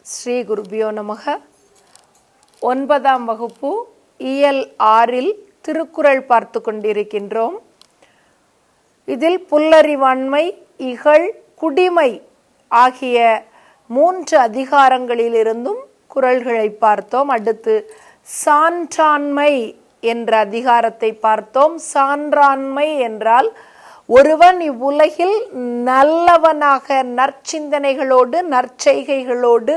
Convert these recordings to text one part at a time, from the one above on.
ஸ்ரீ குருபியோ நமக. 9ஆம் வகுப்பு இயல் 6இல் திருக்குறள் பார்த்து கொண்டிருக்கின்றோம். இதில் புல்லறிவாண்மை, இகழ், குடிமை ஆகிய 3 அதிகாரங்களிலிருந்தும் குறள்களை பார்த்தோம். அடுத்து சான்றாண்மை என்ற அதிகாரத்தை பார்த்தோம். சான்றாண்மை என்றால் ஒருவன் இவ்வுலகில் நல்லவனாக நற்சிந்தனைகளோடு நற்செய்கைகளோடு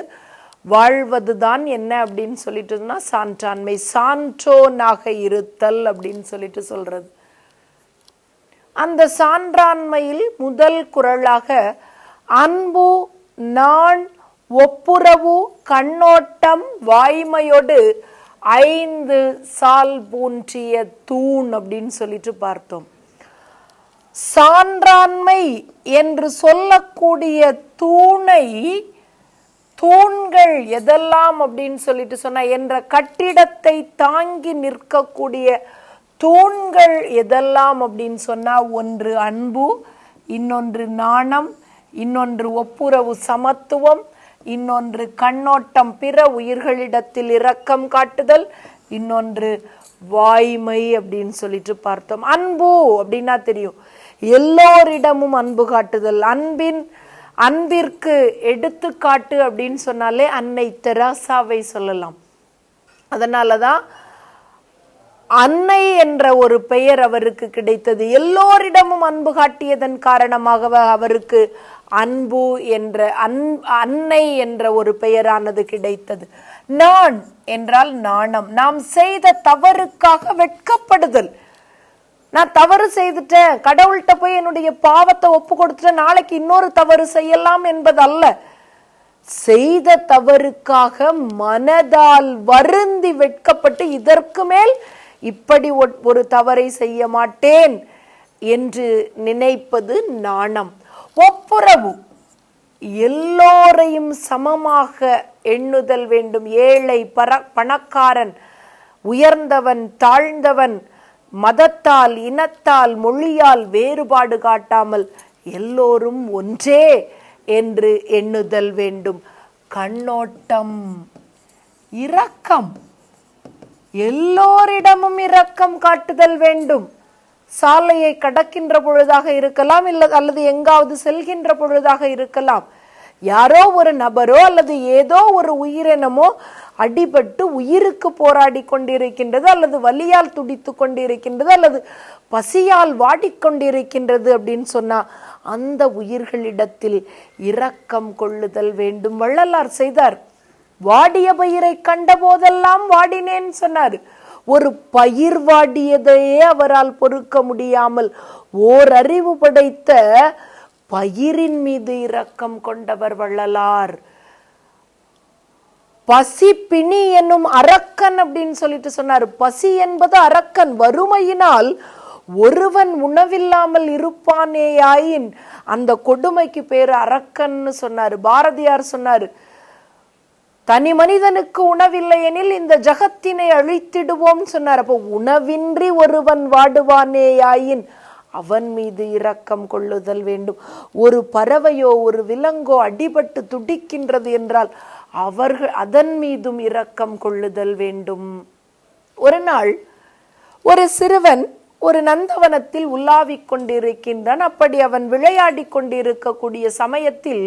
வாழ்வதுதான் என்ன அப்படின்னு சொல்லிட்டுனா சான்றாண்மை. சான்றோனாக இருத்தல் அப்படின்னு சொல்லிட்டு சொல்றது. அந்த சான்றாண்மையில் முதல் குறளாக அன்பு, நாண், ஒப்புரவு, கண்ணோட்டம், வாய்மையோடு 5 சால் பூன்றிய தூண் அப்படின்னு சொல்லிட்டு பார்த்தோம். சான்றாண்மை என்று சொல்லக்கூடிய தூண்கள் எதெல்லாம் அப்படின்னு சொல்லிட்டு சொன்ன என்ற கட்டிடத்தை தாங்கி நிற்கக்கூடிய தூண்கள் எதெல்லாம் அப்படின்னு சொன்னா, ஒன்று அன்பு, இன்னொன்று நாணம், இன்னொன்று ஒப்புரவு சமத்துவம், இன்னொன்று கண்ணோட்டம் பிற உயிர்களிடத்தில் இரக்கம் காட்டுதல், இன்னொன்று வாய்மை அப்படின்னு சொல்லிட்டு பார்த்தோம். அன்பு அப்படின்னா தெரியும், எல்லோரிடமும் அன்பு காட்டுதல். அன்பிற்கு எடுத்துக்காட்டு அப்படின்னு சொன்னாலே அன்னை தெரசாவை சொல்லலாம். அதனாலதான் அன்னை என்ற ஒரு பெயர் அவருக்கு கிடைத்தது. எல்லோரிடமும் அன்பு காட்டியதன் காரணமாக அவருக்கு அன்பு என்ற அன்னை என்ற ஒரு பெயரானது கிடைத்தது. நான் என்றால் நாணம், நாம் செய்த தவறுக்காக வெட்கப்படுதல். நான் தவறு செய்துட்டேன், கடவுள்கிட்ட போய் என்னுடைய பாவத்தை ஒப்பு கொடுத்துட்டேன், நாளைக்கு இன்னொரு தவறு செய்யலாம் என்பதல்ல. செய்த தவறுக்காக மனதால் வருந்தி வெட்கப்பட்டு இதற்கு மேல் இப்படி ஒரு தவறை செய்ய மாட்டேன் என்று நினைப்பது நாணம். ஒப்புரவு, எல்லோரையும் சமமாக எண்ணுதல் வேண்டும். ஏழை, பணக்காரன், உயர்ந்தவன், தாழ்ந்தவன், மதத்தால், இனத்தால், மொழியால் வேறுபாடு காட்டாமல் எல்லோரும் ஒன்றே என்று எண்ணுதல் வேண்டும். கண்ணோட்டம், இரக்கம், எல்லோரிடமும் இரக்கம் காட்டுதல் வேண்டும். சாலையை கடக்கின்ற பொழுதாக இருக்கலாம், அல்லது எங்காவது செல்கின்ற பொழுதாக இருக்கலாம். யாரோ ஒரு நபரோ அல்லது ஏதோ ஒரு உயிரினமோ அடிபட்டு உயிருக்கு போராடி கொண்டிருக்கின்றது, அல்லது வலியால் துடித்து கொண்டிருக்கின்றது, அல்லது பசியால் வாடிக்கொண்டிருக்கின்றது அப்படின்னு சொன்னா அந்த உயிர்களிடத்தில் இரக்கம் கொள்ளுதல் வேண்டும். வள்ளலார் செய்தார். வாடிய பயிரை கண்ட போதெல்லாம் வாடினேன் சொன்னார். ஒரு பயிர் வாடியதையே அவரால் பொறுக்க முடியாமல் ஓரறிவு படைத்த பயிரின் மீது இரக்கம் கொண்டவர் வள்ளலார். பசி பிணி என்னும் அரக்கன் அப்படின்னு சொல்லிட்டு சொன்னார். பசி என்பது அரக்கன். வறுமையினால் ஒருவன் உணவில்லாமல் இருப்பானேயாயின் அந்த கொடுமைக்கு பேரு அரக்கன்னு சொன்னாரு. பாரதியார் சொன்னாரு, தனி மனிதனுக்கு உணவில்லை எனில் இந்த ஜகத்தினை அழித்திடுவோம் சொன்னார். அப்போ உணவின்றி ஒருவன் வாடுவானேயாயின் அவன் மீது இரக்கம் கொள்ளுதல் வேண்டும். ஒரு பறவையோ ஒரு விலங்கோ அடிபட்டு துடிக்கின்றது என்றால் அதன் மீதும் இரக்கம் கொள்ளுதல் வேண்டும். ஒரு நாள் ஒரு சிறுவன் ஒரு நந்தவனத்தில் உலாவிக் கொண்டிருக்கின்றான். அப்படி அவன் விளையாடி கொண்டிருக்கக்கூடிய சமயத்தில்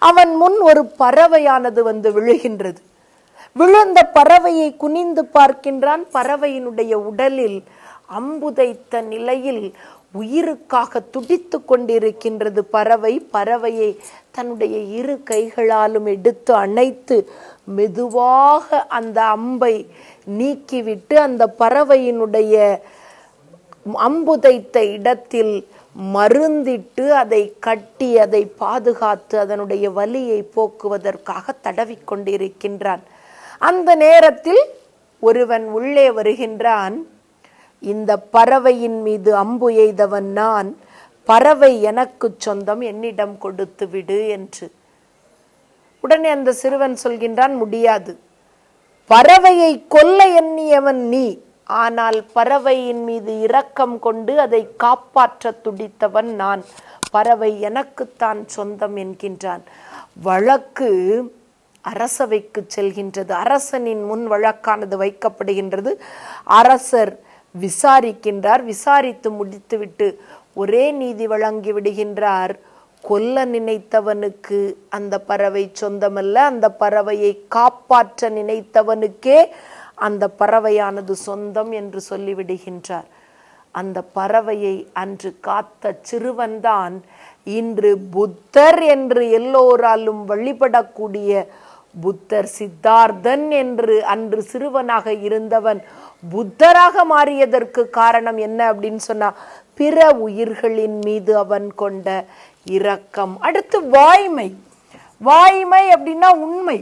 அவன் முன் ஒரு பறவையானது வந்து விழுகின்றது. விழுந்த பறவையை குனிந்து பார்க்கின்றான். பறவையினுடைய உடலில் அம்புதைத்த நிலையில் உயிருக்காக துடித்து கொண்டிருக்கின்றது பறவையை தன்னுடைய 2 கைகளாலும் எடுத்து அணைத்து மெதுவாக அந்த அம்பை நீக்கிவிட்டு அந்த பறவையினுடைய அம்புதைத்த இடத்தில் மருந்திட்டு அதை கட்டி அதை பாதுகாத்து அதனுடைய வலியை போக்குவதற்காக தடவிக்கொண்டிருக்கின்றான். அந்த நேரத்தில் ஒருவன் உள்ளே வருகின்றான். இந்த பறவையின் மீது அம்பு எய்தவன் நான், பறவை எனக்கு சொந்தம், என்னிடம் கொடுத்து விடு என்று. உடனே அந்த சிறுவன் சொல்கின்றான், முடியாது, பறவையை கொல்ல எண்ணியவன் நீ, ஆனால் பறவையின் மீது இரக்கம் கொண்டு அதை காப்பாற்ற துடித்தவன் நான், பறவை எனக்குத்தான் சொந்தம் என்கின்றான். வழக்கு அரசவைக்கு செல்கின்றது. அரசனின் முன் வழக்கானது வைக்கப்படுகின்றது. அரசர் விசாரிக்கின்றார். விசாரித்து முடித்துவிட்டு ஒரே நீதி வழங்கி விடுகின்றார். கொல்ல நினைத்தவனுக்கு அந்த பறவை சொந்தமல்ல, அந்த பறவையை காப்பாற்ற நினைத்தவனுக்கே அந்த பறவையானது சொந்தம் என்று சொல்லிவிடுகின்றார். அந்த பறவையை அன்று காத்த சிறுவன்தான் இன்று புத்தர் என்று எல்லோராலும் வழிபடக்கூடிய புத்தர். சித்தார்த்தன் என்று அன்று சிறுவனாக இருந்தவன் புத்தராக மாறியதற்கு காரணம் என்ன அப்படின்னு சொன்னா, பிற உயிர்களின் மீது அவன் கொண்ட இரக்கம். அடுத்து வாய்மை. வாய்மை அப்படின்னா உண்மை.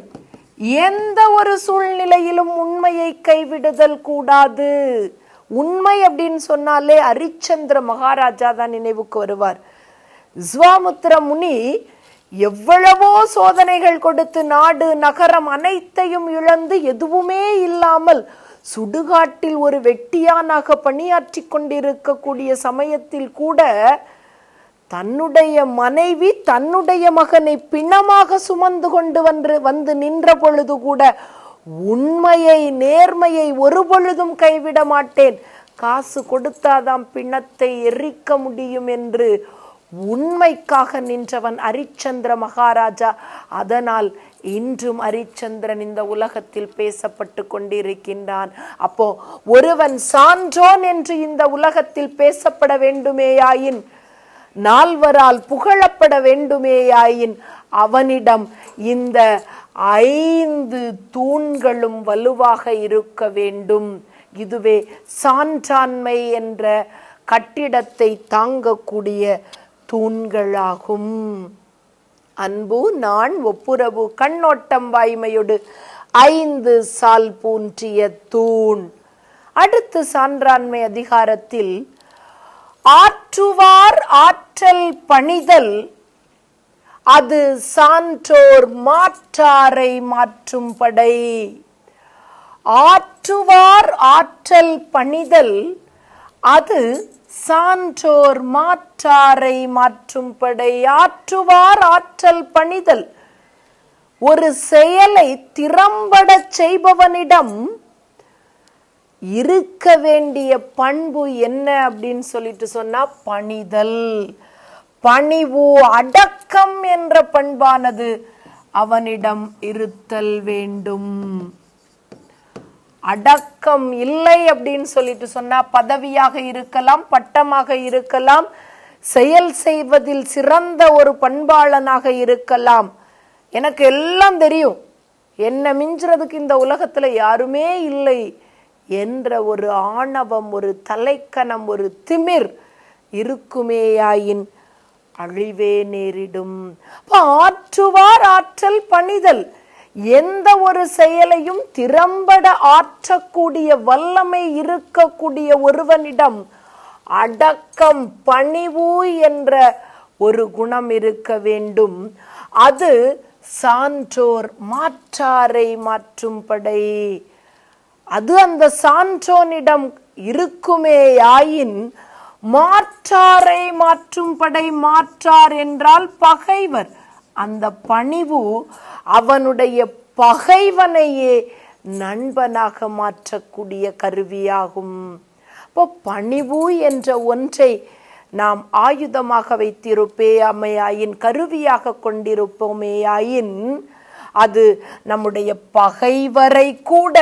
எந்த ஒரு சூழ்நிலையிலும் உண்மையை கைவிடுதல் கூடாது. உண்மை அப்படின்னு சொன்னாலே ஹரிச்சந்திர மகாராஜா தான் நினைவுக்கு வருவார். விஸ்வாமுத்திர முனி எவ்வளவோ சோதனைகள் கொடுத்து நாடு நகரம் அனைத்தையும் இழந்து எதுவுமே இல்லாமல் சுடுகாட்டில் ஒரு வெட்டியானாக பணியாற்றி கொண்டிருக்கக்கூடிய சமயத்தில் கூட தன்னுடைய மனைவி தன்னுடைய மகனை பிணமாக சுமந்து கொண்டு வந்து நின்ற பொழுது கூட உண்மையை நேர்மையை ஒரு பொழுதும் கைவிட மாட்டேன், காசு கொடுத்தாதான் பிணத்தை எரிக்க முடியும் என்று உண்மைக்காக நின்றவன் ஹரிச்சந்திர மகாராஜா. அதனால் இன்றும் ஹரிச்சந்திரன் இந்த உலகத்தில் பேசப்பட்டு கொண்டிருக்கின்றான். அப்போ ஒருவன் சான்றோன் என்று இந்த உலகத்தில் பேசப்பட வேண்டுமேயாயின், நால்வரால் புகழப்பட வேண்டுமேயாயின், அவனிடம் இந்த 5 தூண்களும் வலுவாக இருக்க வேண்டும். இதுவே சான்றாண்மை என்ற கட்டிடத்தை தாங்கக்கூடிய தூண்களாகும். அன்பு, நான், ஒப்புரவு, கண்ணோட்டம், வாய்மையோடு 5 சால் பூன்றிய தூண். அடுத்து சான்றாண்மை அதிகாரத்தில் ஆற்றுவார் ஆற்றல் பணிதல் அது சான்றோர் மாற்றாரை மாற்றும் படை. ஆற்றுவார் ஆற்றல் பணிதல் அது சான்றோர் மாற்றாரை மாற்றும் படை. ஆற்றுவார் ஆற்றல் பணிதல், ஒரு செயலை திறம்பட செய்பவனிடம் இருக்க வேண்டிய பண்பு என்ன அப்படின்னு சொல்லிட்டு சொன்னா பணிதல். பணிவு, அடக்கம் என்ற பண்பானது அவனிடம் இருத்தல் வேண்டும். அடக்கம் இல்லை அப்படின்னு சொல்லிட்டு சொன்னா பதவியாக இருக்கலாம், பட்டமாக இருக்கலாம், செயல் செய்வதில் சிறந்த ஒரு பண்பாளனாக இருக்கலாம். எனக்கு எல்லாம் தெரியும், என்ன மிஞ்சுறதுக்கு இந்த உலகத்துல யாருமே இல்லை என்ற ஒரு ஆணவம், ஒரு தலைக்கணம், ஒரு திமிர் இருக்குமேயாயின் அழிவே நேரிடும். ஆற்றுவார் ஆற்றல் பணிதல், எந்த ஒரு செயலையும் திறம்பட ஆற்றக்கூடிய வல்லமை இருக்கக்கூடிய ஒருவனிடம் அடக்கம், பணிவு என்ற ஒரு குணம் இருக்க வேண்டும். அது சான்றோர் மாற்றாரை மாற்றும் படை. அது அந்த சான்றோனிடம் இருக்குமேயாயின் மாற்றாரை மாற்றும் படை. மாற்றார் என்றால் பகைவர். அந்த பணிவு அவனுடைய பகைவனையே நண்பனாக மாற்றக்கூடிய கருவியாகும். இப்போ பணிவு என்ற ஒன்றை நாம் ஆயுதமாக வைத்திருப்பேயாயின், கருவியாக கொண்டிருப்போமேயாயின், அது நம்முடைய பகைவரை கூட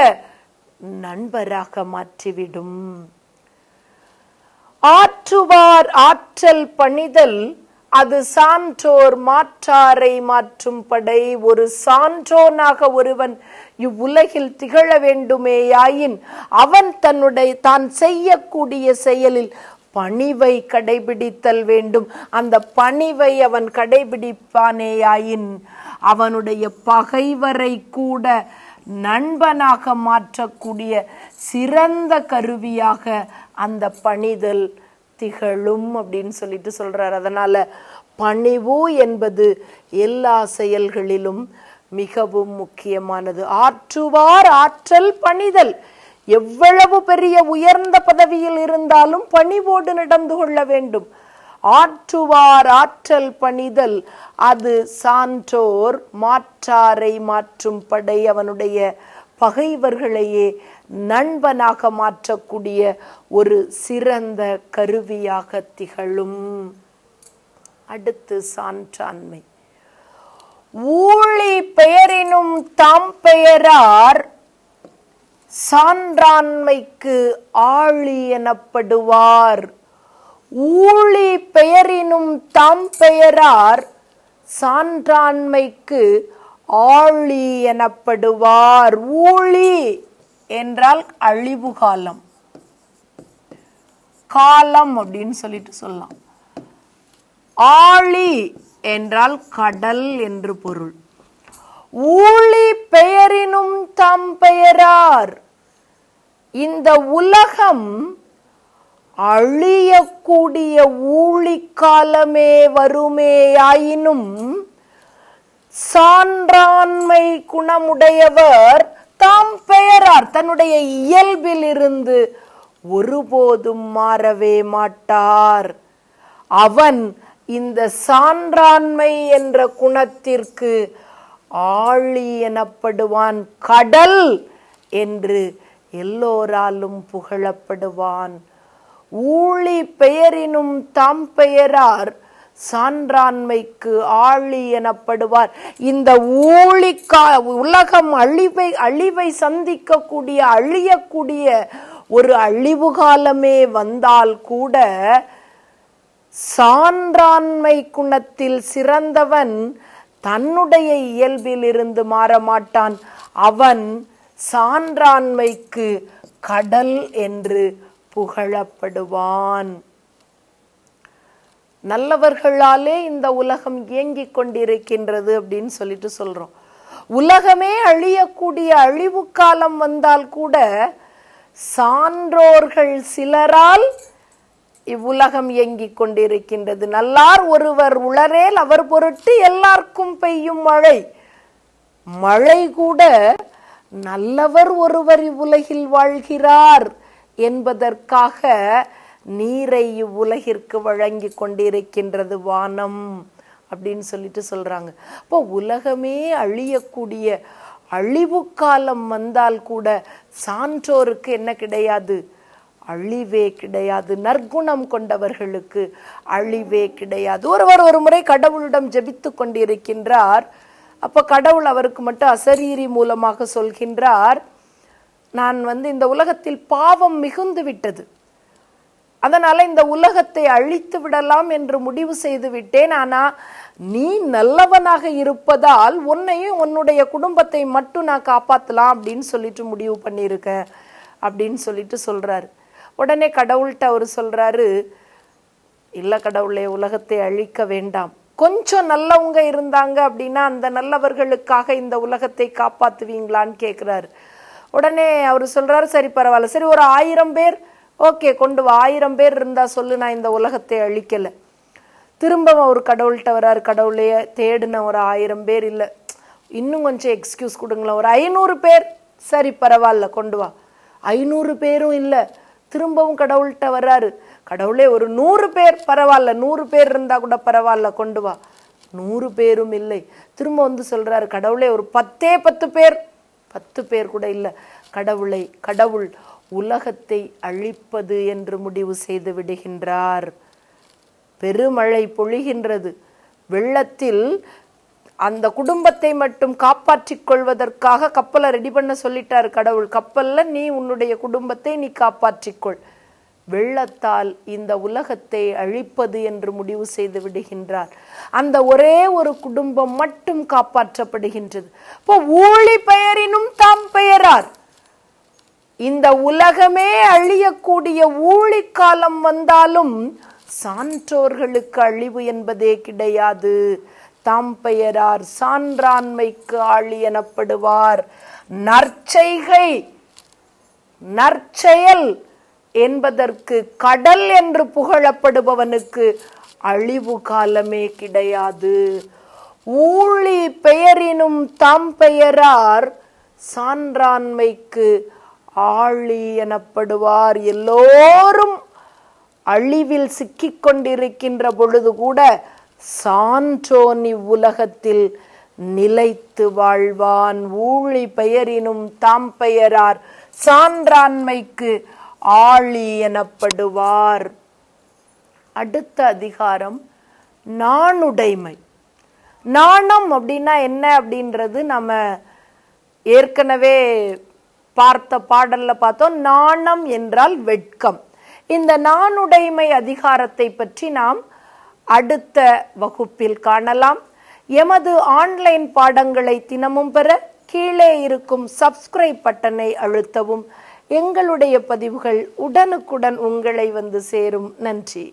நண்பராக மாற்றிவிடும். ஆற்றுவார் ஆற்றல் பணிதல் அது சான்றோர் மாற்றாரை மாற்றும் படை. ஒரு சான்றோனாக ஒருவன் இவ்வுலகில் திகழ வேண்டுமேயாயின் அவன் தான் செய்யக்கூடிய செயலில் பணிவை கடைபிடித்தல் வேண்டும். அந்த பணிவை அவன் கடைபிடிப்பானேயாயின் அவனுடைய பகைவரை கூட நண்பனாக மாற்றக்கூடிய சிறந்த கருவியாக அந்த பணிதல் திகழும் அப்படின்னு சொல்லிட்டு சொல்றார். அதனால பணிவு என்பது எல்லா செயல்களிலும் மிகவும் முக்கியமானது. ஆற்றுவார் ஆற்றல் பணிதல், எவ்வளவு பெரிய உயர்ந்த பதவியில் இருந்தாலும் பணிவோடு நடந்து கொள்ள வேண்டும். ஆற்றுவார் ஆற்றல் பணிதல் அது சான்றோர் மாற்றாரை மாற்றும் படை. அவனுடைய பகைவர்களையே நண்பனாக மாற்றக்கூடிய ஒரு சிறந்த கருவியாக திகழும். அடுத்து சான்றாண்மை. ஊழி பெயரினும் தாம் பெயரார் சான்றாண்மைக்கு ஆழி எனப்படுவார். ஊழி பெயரினும் தாம் பெயரார் சான்றாண்மைக்கு ஆழி எனப்படுவார். ஊழி என்றால் அழிவு காலம், காலம் அப்படின்னு சொல்லிட்டு சொல்லலாம். ஆழி என்றால் கடல் என்று பொருள். ஊழி பெயரினும் தாம் பெயரார். இந்த உலகம் அழியக்கூடிய ஊழிக்காலமே வருமேயாயினும் சான்றாண்மை குணமுடையவர் தாம் பெயரார் தன்னுடைய இயல்பில் இருந்து ஒருபோதும் மாறவே மாட்டார். அவன் இந்த சான்றாண்மை என்ற குணத்திற்கு ஆழி எனப்படுவான், கடல் என்று எல்லோராலும் புகழப்படுவான். ஊழி பெயரினும் தாம் பெயரார் சான்றாண்மைக்கு ஆழி எனப்படுவார். இந்த உலகம் அழிவை சந்திக்கக்கூடிய அழியக்கூடிய ஒரு அழிவு காலமே வந்தால் கூட சான்றாண்மை குணத்தில் சிறந்தவன் தன்னுடைய இயல்பில் இருந்து மாறமாட்டான். அவன் சான்றாண்மைக்கு கடல் என்று புகழப்படுவான். நல்லவர்களாலே இந்த உலகம் இயங்கிக் கொண்டிருக்கின்றது அப்படின்னு சொல்லிட்டு சொல்றோம். உலகமே அழியக்கூடிய அழிவு காலம் வந்தால் கூட சான்றோர்கள் சிலரால் இவ்வுலகம் இயங்கிக் கொண்டிருக்கின்றது. நல்லார் ஒருவர் உளரேல் அவர் பொருட்டு எல்லாருக்கும் பெய்யும் மழை. மழை கூட நல்லவர் ஒருவர் இவ்வுலகில் வாழ்கிறார் என்பதற்காக நீரை இவ்வுலகிற்கு வழங்கி கொண்டிருக்கின்றது வானம் அப்படின்னு சொல்லிட்டு சொல்றாங்க. அப்போ உலகமே அழியக்கூடிய அழிவு காலம் வந்தால் கூட சான்றோருக்கு என்ன கிடையாது? அழிவே கிடையாது. நற்குணம் கொண்டவர்களுக்கு அழிவே கிடையாது. ஒருவர் ஒரு முறை கடவுளிடம் ஜெபித்து கொண்டிருக்கின்றார். அப்ப கடவுள் அவருக்கு மட்டும் அசரீரி மூலமாக சொல்கின்றார், நான் இந்த உலகத்தில் பாவம் மிகுந்து விட்டது, அதனால இந்த உலகத்தை அழித்து விடலாம் என்று முடிவு செய்து விட்டேன். ஆனா நீ நல்லவனாக இருப்பதால் உன்னையும் உன்னுடைய குடும்பத்தை மட்டும் நான் காப்பாத்தலாம் அப்படின்னு சொல்லிட்டு முடிவு பண்ணியிருக்கேன் அப்படின்னு சொல்லிட்டு சொல்றாரு. உடனே கடவுள்கிட்ட அவர் சொல்றாரு, இல்ல கடவுளே, உலகத்தை அழிக்க வேண்டாம், கொஞ்சம் நல்லவங்க இருந்தாங்க அப்படின்னா அந்த நல்லவர்களுக்காக இந்த உலகத்தை காப்பாத்துவீங்களான்னு கேட்கிறாரு. உடனே அவர் சொல்றாரு, சரி பரவாயில்ல, சரி ஒரு 1000 பேர் ஓகே கொண்டு வா, 1000 பேர் இருந்தா சொல்லு, நான் இந்த உலகத்தை அழிக்கல. திரும்பவும் அவர் கடவுள்கிட்ட வர்றாரு, கடவுளே தேடின ஒரு 1000 பேர் இல்லை, இன்னும் கொஞ்சம் எக்ஸ்கியூஸ் கொடுங்களேன், ஒரு 500 பேர், சரி பரவாயில்ல கொண்டு வா. 500 பேரும் இல்லை. திரும்பவும் கடவுள்கிட்ட வர்றாரு, கடவுளே ஒரு 100 பேர் பரவாயில்ல, 100 பேர் இருந்தா கூட பரவாயில்ல கொண்டு வா. 100 பேரும் இல்லை. திரும்ப சொல்றாரு, கடவுளே ஒரு 10 பேர், 10 பேர் கூட இல்லை. கடவுள் உலகத்தை அழிப்பது என்று முடிவு செய்து விடுகின்றார். பெருமழை பொழிகின்றது. வெள்ளத்தில் அந்த குடும்பத்தை மட்டும் காப்பாற்றிக் கொள்வதற்காக கப்பலை ரெடி பண்ண சொல்லிட்டார் கடவுள். கப்பல்ல நீ உன்னுடைய குடும்பத்தை நீ காப்பாற்றிக்கொள். வெள்ளத்தால் இந்த உலகத்தை அழிப்பது என்று முடிவு செய்து விடுகின்றார். அந்த ஒரே ஒரு குடும்பம் மட்டும் காப்பாற்றப்படுகின்றது. இப்போ ஊழி பெயரினும் தாம் பெயரார். இந்த உலகமே அழியக்கூடிய ஊழி காலம் வந்தாலும் சான்றோர்களுக்கு அழிவு என்பதே கிடையாது. தாம் பெயரார் சான்றாண்மைக்கு ஆழி எனப்படுவார். நற்செயல் என்பதற்கு கடல் என்று புகழப்படுபவனுக்கு அழிவு காலமே கிடையாது. ஊழி பெயரினும் தாம் பெயரார் சான்றாண்மைக்கு ஆழி எனப்படுவார். எல்லோரும் அழிவில் சிக்கிக் கொண்டிருக்கின்ற பொழுது கூட சான்றோன் இவ்வுலகத்தில் நிலைத்து வாழ்வான். ஊழி பெயரினும் தாம் பெயரார் சான்றாண்மைக்கு ஆழி எனப்படுவார். அடுத்த அதிகாரம் நாணுடைமை. நாணம் அப்படின்னா என்ன அப்படின்றது நம்ம ஏற்கனவே பார்த்த பாடல்ல பார்த்தோம். நாணம் என்றால் வெட்கம். இந்த நாணுடைமை அதிகாரத்தை பற்றி நாம் அடுத்த வகுப்பில் காணலாம். எமது ஆன்லைன் பாடங்களை தினமும் பெற கீழே இருக்கும் சப்ஸ்கிரைப் பட்டனை அழுத்தவும். எங்களுடைய பதிவுகள் உடனுக்குடன் உங்களை வந்து சேரும். நன்றி.